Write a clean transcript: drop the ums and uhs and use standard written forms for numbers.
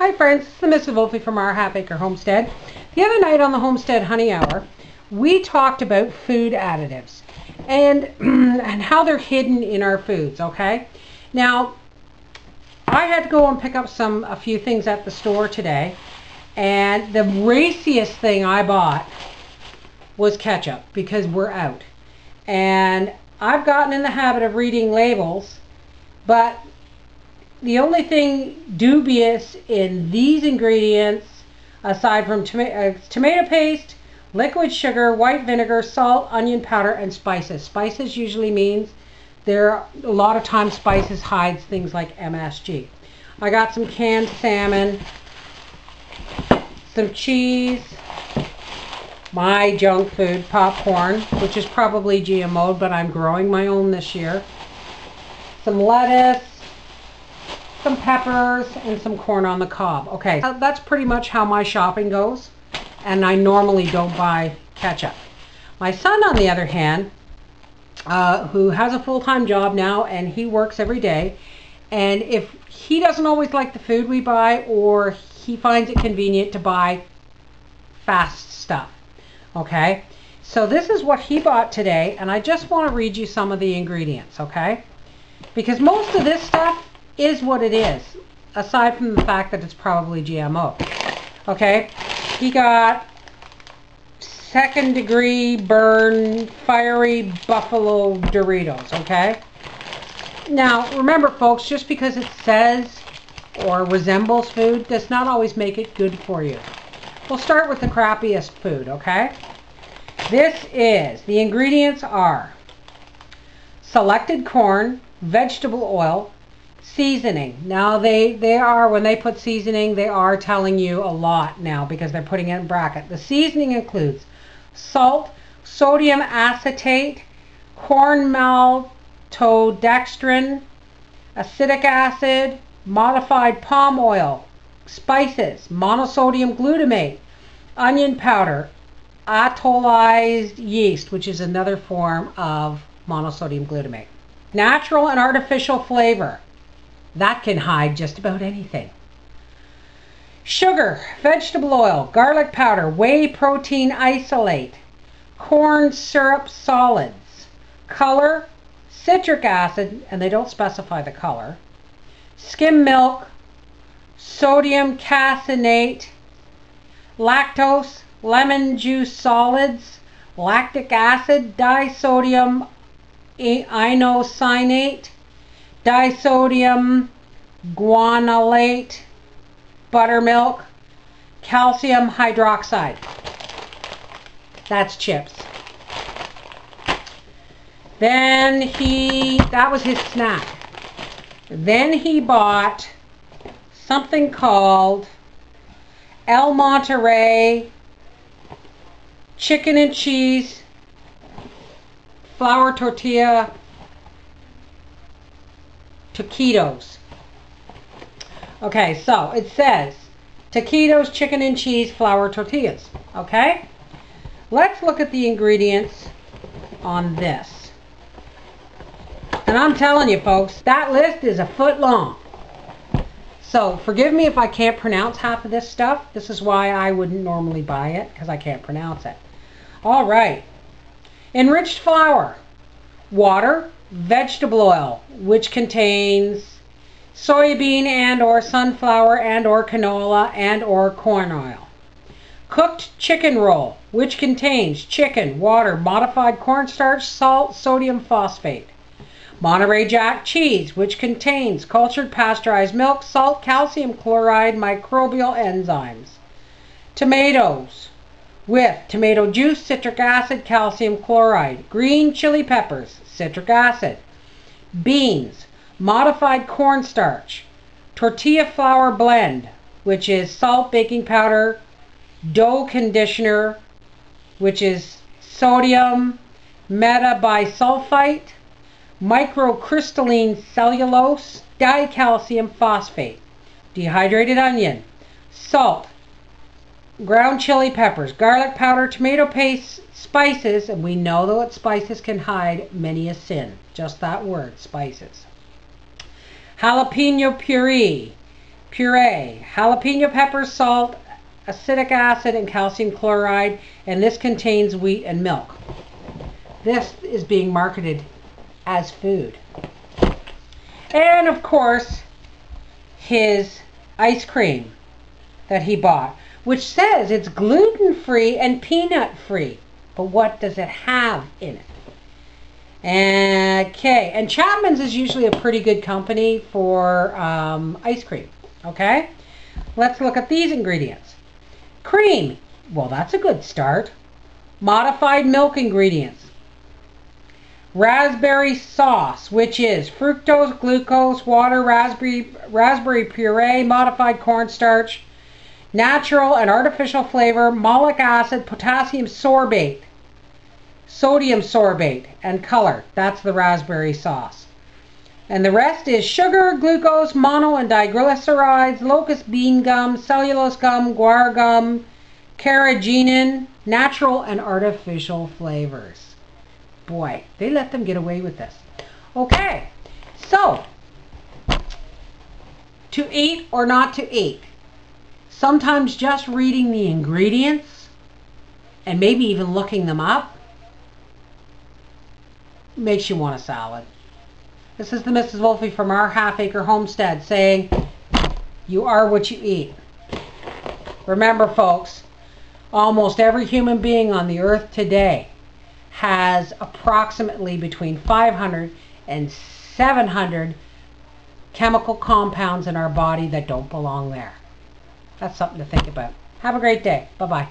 Hi friends, it's the Mrs. Wolfie from our Half Acre Homestead. The other night on the Homestead Honey Hour, we talked about food additives and and how they're hidden in our foods, okay? Now, I had to go and pick up a few things at the store today, and the raciest thing I bought was ketchup because we're out. And I've gotten in the habit of reading labels, but the only thing dubious in these ingredients, aside from tomato paste, liquid sugar, white vinegar, salt, onion powder, and spices. Spices usually means a lot of times spices hides things like MSG. I got some canned salmon, some cheese, my junk food, popcorn, which is probably GMO'd, but I'm growing my own this year, some lettuce, some peppers, and some corn on the cob. Okay, so that's pretty much how my shopping goes, and I normally don't buy ketchup. My son, on the other hand, who has a full-time job now, and he works every day, and if he doesn't always like the food we buy, or he finds it convenient to buy fast stuff, okay? So this is what he bought today, and I just want to read you some of the ingredients, okay? Because most of this stuff is what it is, aside from the fact that it's probably GMO. Okay, he got second-degree burn fiery buffalo Doritos. Okay, now remember folks, just because it says or resembles food does not always make it good for you. We'll start with the crappiest food. Okay, the ingredients are selected corn, vegetable oil, seasoning. Now they are, when they put seasoning, they are telling you a lot now because they're putting it in bracket. The seasoning includes salt, sodium acetate, corn maltodextrin, acetic acid, modified palm oil, spices, monosodium glutamate, onion powder, atollized yeast, which is another form of monosodium glutamate. Natural and artificial flavor. That can hide just about anything. Sugar, vegetable oil, garlic powder, whey protein isolate, corn syrup solids, color, citric acid, and they don't specify the color, skim milk, sodium caseinate, lactose, lemon juice solids, lactic acid, disodium inosonate, disodium guanylate, buttermilk, calcium hydroxide. That's chips. Then that was his snack. Then he bought something called El Monterey chicken and cheese flour tortilla taquitos. Okay, so it says taquitos, chicken and cheese, flour tortillas. Okay, let's look at the ingredients on this. And I'm telling you folks, that list is a foot long. So forgive me if I can't pronounce half of this stuff. This is why I wouldn't normally buy it, because I can't pronounce it. All right, enriched flour, water, vegetable oil, which contains soybean and or sunflower and or canola and or corn oil. Cooked chicken roll, which contains chicken, water, modified cornstarch, salt, sodium phosphate. Monterey Jack cheese, which contains cultured pasteurized milk, salt, calcium chloride, microbial enzymes. Tomatoes with tomato juice, citric acid, calcium chloride. Green chili peppers, citric acid. Beans, modified cornstarch, tortilla flour blend, which is salt, baking powder, dough conditioner, which is sodium metabisulfite, microcrystalline cellulose, dicalcium phosphate, dehydrated onion, salt, ground chili peppers, garlic powder, tomato paste, spices, and we know that spices can hide many a sin. Just that word, spices. Jalapeno puree, puree, jalapeno pepper, salt, acetic acid, and calcium chloride, and this contains wheat and milk. This is being marketed as food. And of course, his ice cream that he bought, which says it's gluten-free and peanut-free. But what does it have in it? Okay, and Chapman's is usually a pretty good company for ice cream. Okay, let's look at these ingredients. Cream, well, that's a good start. Modified milk ingredients. Raspberry sauce, which is fructose, glucose, water, raspberry puree, modified cornstarch, natural and artificial flavor, malic acid, potassium sorbate, sodium sorbate, and color. That's the raspberry sauce. And the rest is sugar, glucose, mono and diglycerides, locust bean gum, cellulose gum, guar gum, carrageenan, natural and artificial flavors. Boy, they let them get away with this. Okay, so to eat or not to eat. Sometimes just reading the ingredients and maybe even looking them up makes you want a salad. This is the Mrs. Wolfie from our half-acre homestead saying, you are what you eat. Remember, folks, almost every human being on the earth today has approximately between 500 and 700 chemical compounds in our body that don't belong there. That's something to think about. Have a great day. Bye-bye.